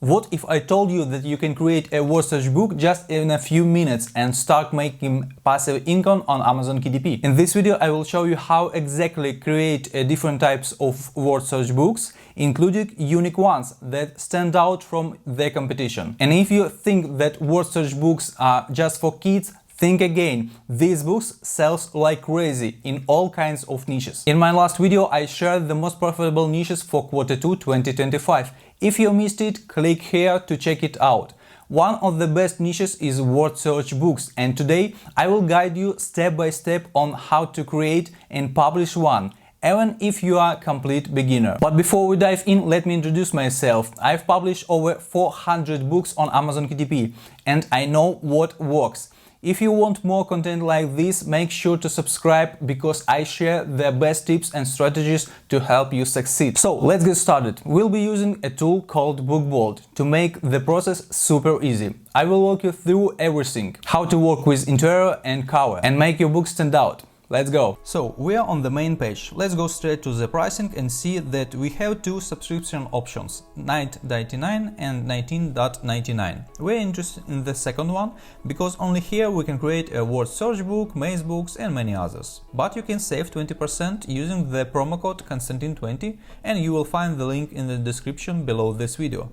What if I told you that you can create a word search book just in a few minutes and start making passive income on Amazon KDP? In this video, I will show you how exactly create different types of word search books, including unique ones that stand out from the competition. And if you think that word search books are just for kids, think again. These books sells like crazy in all kinds of niches. In my last video, I shared the most profitable niches for Q2 2025. If you missed it, click here to check it out. One of the best niches is word search books, and today I will guide you step by step on how to create and publish one, even if you are a complete beginner. But before we dive in, let me introduce myself. I've published over 400 books on Amazon KDP, and I know what works. If you want more content like this, make sure to subscribe because I share the best tips and strategies to help you succeed. So let's get started. We'll be using a tool called BookBolt to make the process super easy. I will walk you through everything, how to work with interior and cover and make your book stand out. Let's go! So, we are on the main page. Let's go straight to the pricing and see that we have two subscription options, $9.99 and $19.99. We're interested in the second one because only here we can create a word search book, maze books and many others. But you can save 20% using the promo code Konstantin20 and you will find the link in the description below this video.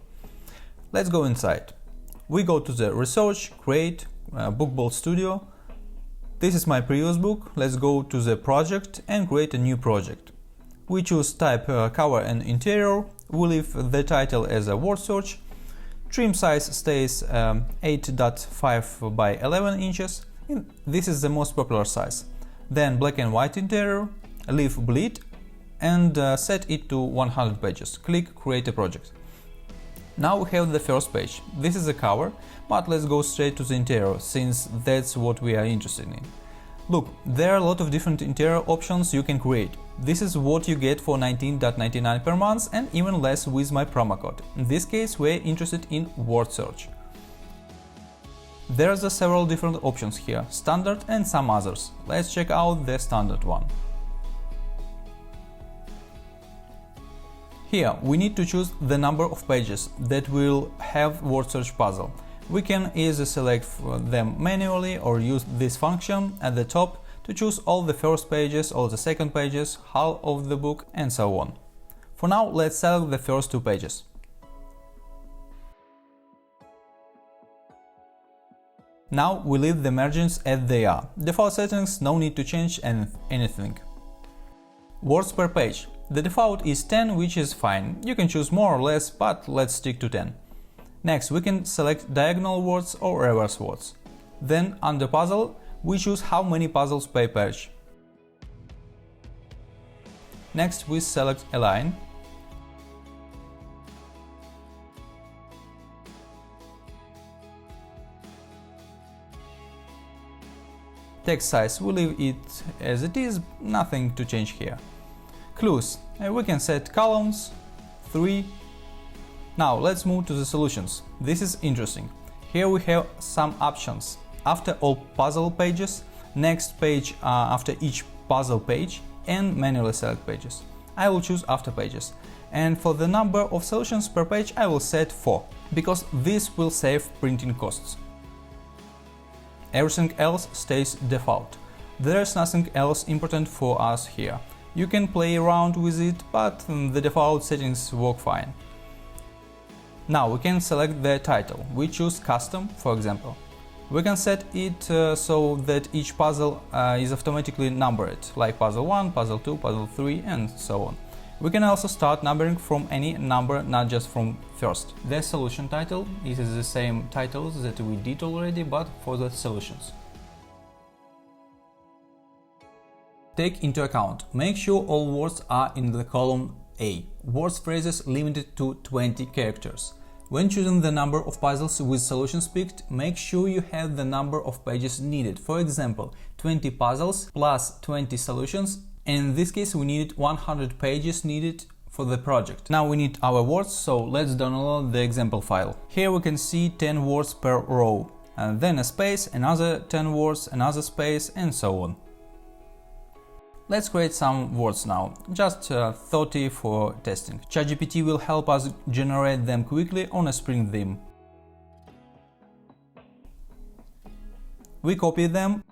Let's go inside. We go to the Research, Create, BookBolt Studio. This is my previous book. Let's go to the project and create a new project. We choose type cover and interior. We leave the title as a word search. Trim size stays 8.5 by 11 inches. This is the most popular size. Then black and white interior. Leave bleed and set it to 100 pages. Click create a project. Now we have the first page. This is the cover, but let's go straight to the interior, since that's what we are interested in. Look, there are a lot of different interior options you can create. This is what you get for $19.99 per month and even less with my promo code. In this case, we're interested in word search. There are several different options here, standard and some others. Let's check out the standard one. Here, we need to choose the number of pages that will have word search puzzle. We can either select them manually or use this function at the top to choose all the first pages, all the second pages, half of the book and so on. For now, let's select the first two pages. Now we leave the margins as they are. Default settings, no need to change anything. Words per page. The default is 10, which is fine. You can choose more or less, but let's stick to 10. Next, we can select diagonal words or reverse words. Then, under puzzle, we choose how many puzzles per page. Next, we select align. Text size, we leave it as it is, nothing to change here. Clues, we can set columns, 3. Now let's move to the solutions. This is interesting. Here we have some options. After all puzzle pages, next page after each puzzle page, and manually select pages. I will choose after pages. And for the number of solutions per page, I will set 4, because this will save printing costs. Everything else stays default. There is nothing else important for us here. You can play around with it, but the default settings work fine. Now we can select the title. We choose custom, for example. We can set it so that each puzzle is automatically numbered, like puzzle 1, puzzle 2, puzzle 3 and so on. We can also start numbering from any number, not just from first. The solution title is the same titles that we did already, but for the solutions. Take into account, make sure all words are in the column A. Words phrases limited to 20 characters. When choosing the number of puzzles with solutions picked, make sure you have the number of pages needed. For example, 20 puzzles plus 20 solutions. In this case, we needed 100 pages needed for the project. Now we need our words, so let's download the example file. Here we can see 10 words per row, and then a space, another 10 words, another space, and so on. Let's create some words now, just 30 for testing. ChatGPT will help us generate them quickly on a Spring theme. We copy them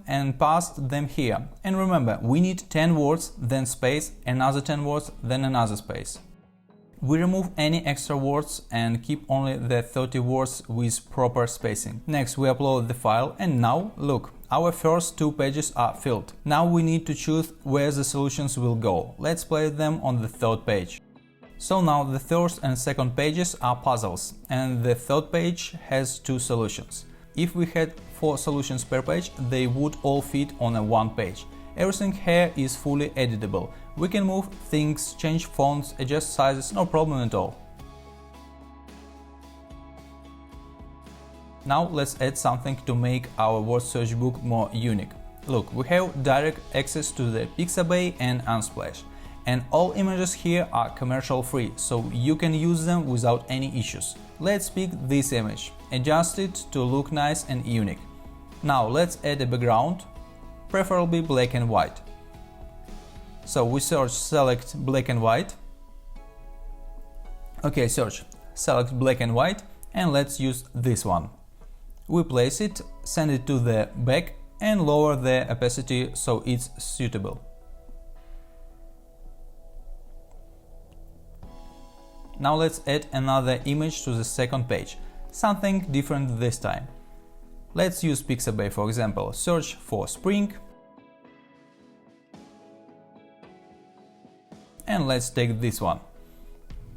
and paste them here. And remember, we need 10 words, then space, another 10 words, then another space. We remove any extra words and keep only the 30 words with proper spacing. Next, we upload the file, and now, look, our first 2 pages are filled. Now we need to choose where the solutions will go. Let's place them on the 3rd page. So now the first and second pages are puzzles, and the 3rd page has 2 solutions. If we had 4 solutions per page, they would all fit on a 1 page. Everything here is fully editable. We can move things, change fonts, adjust sizes, no problem at all. Now let's add something to make our word search book more unique. Look, we have direct access to the Pixabay and Unsplash. And all images here are commercial free, so you can use them without any issues. Let's pick this image, adjust it to look nice and unique. Now let's add a background, preferably black and white. So we search, select black and white. Okay, search, select black and white, and let's use this one. We place it, send it to the back and lower the opacity so it's suitable. Now let's add another image to the second page, something different this time. Let's use Pixabay for example, search for spring, and let's take this one.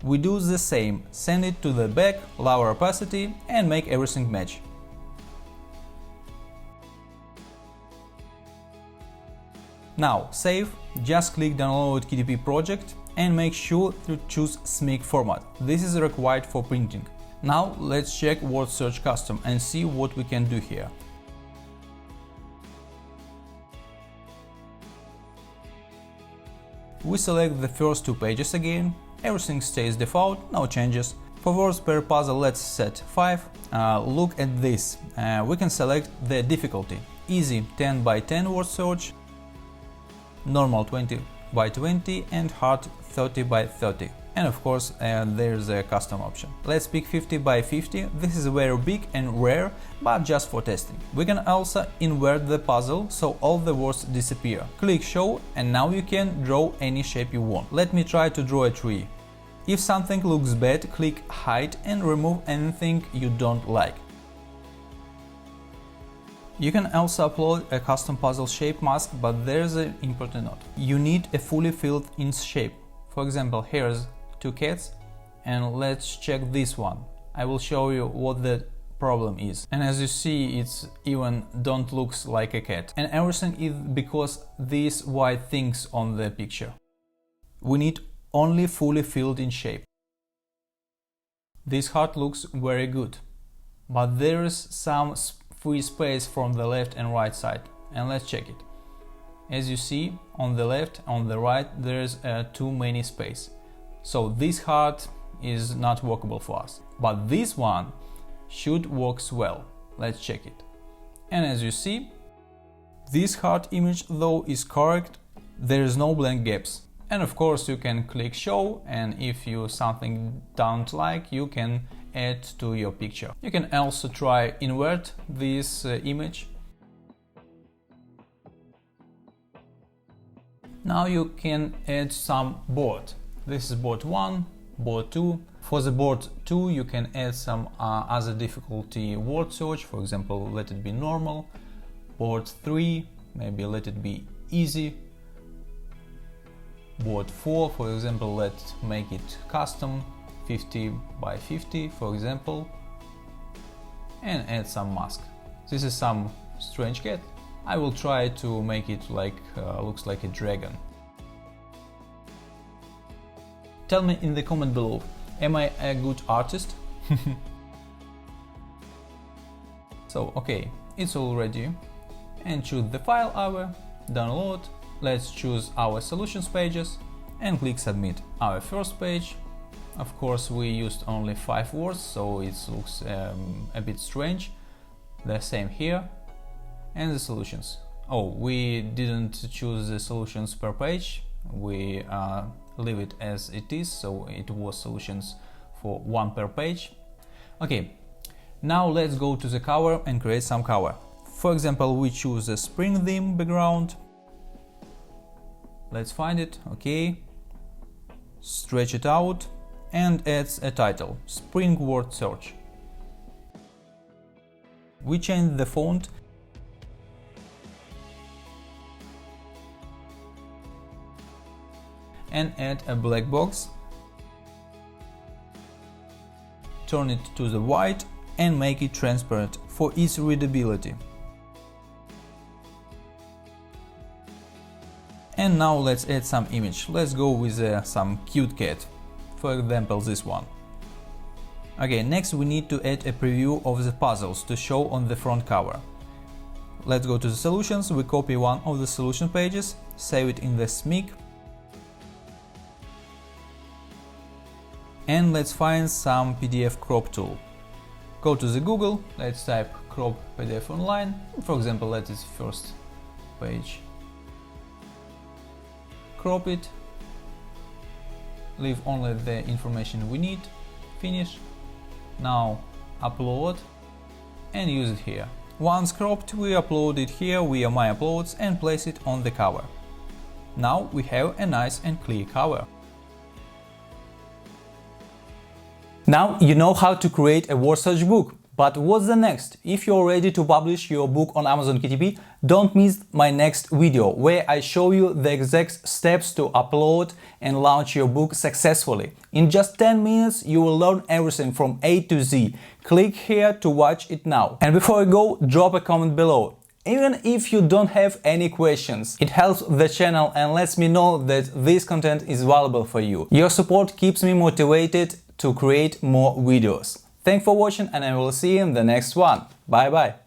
We do the same, send it to the back, lower opacity and make everything match. Now save, just click download KDP project and make sure to choose SMIC format. This is required for printing. Now let's check word search custom and see what we can do here. We select the first 2 pages again, everything stays default, no changes. For words per puzzle let's set 5. Look at this, we can select the difficulty. Easy 10 by 10 word search, normal 20 by 20 and hard 30 by 30. And of course there's a custom option. Let's pick 50 by 50, this is very big and rare, but just for testing. We can also invert the puzzle so all the words disappear. Click show and now you can draw any shape you want. Let me try to draw a tree. If something looks bad, click hide and remove anything you don't like. You can also upload a custom puzzle shape mask, but there's an important note. You need a fully filled in shape. For example, here's 2 cats, and let's check this one. I will show you what the problem is. And as you see, it's even don't looks like a cat. And everything is because these white things on the picture. We need only fully filled in shape. This heart looks very good, but there is some free space from the left and right side, and let's check it. As you see, on the left, on the right, there's too many space. So this heart is not workable for us. But this one should work well. Let's check it. And as you see, this heart image though is correct, there is no blank gaps. And of course you can click show, and if you something don't like, you can add to your picture. You can also try invert this image. Now you can add some board. This is board 1, board 2. For the board 2 you can add some other difficulty word search, for example let it be normal. Board 3, maybe let it be easy. Board 4, for example, let's make it custom, 50 by 50 for example, and add some mask. This is some strange cat. I will try to make it like looks like a dragon. Tell me in the comment below, am I a good artist? So okay, it's all ready, and choose the file our download. Let's choose our solutions pages and click submit. Our first page, of course we used only 5 words, so it looks a bit strange. The same here, and the solutions. Oh, we didn't choose the solutions per page. We leave it as it is, so it was solutions for one per page. Okay, now let's go to the cover and create some cover. For example, we choose a spring theme background. Let's find it, okay. Stretch it out and add a title, Spring Word Search. We change the font and add a black box. Turn it to the white and make it transparent for its readability. And now let's add some image. Let's go with some cute cat, for example this one. Okay, next we need to add a preview of the puzzles to show on the front cover. Let's go to the solutions, we copy one of the solution pages, save it in the SMIC, and let's find some PDF crop tool. Go to the Google, let's type crop PDF online, for example that is first page. Crop it, leave only the information we need, finish. Now upload and use it here. Once cropped, we upload it here via My Uploads and place it on the cover. Now we have a nice and clear cover. Now you know how to create a word search book. But what's the next? If you're ready to publish your book on Amazon KDP, don't miss my next video where I show you the exact steps to upload and launch your book successfully. In just 10 minutes you will learn everything from A to Z. Click here to watch it now. And before I go, drop a comment below. Even if you don't have any questions, it helps the channel and lets me know that this content is valuable for you. Your support keeps me motivated to create more videos. Thanks for watching and I will see you in the next one. Bye bye.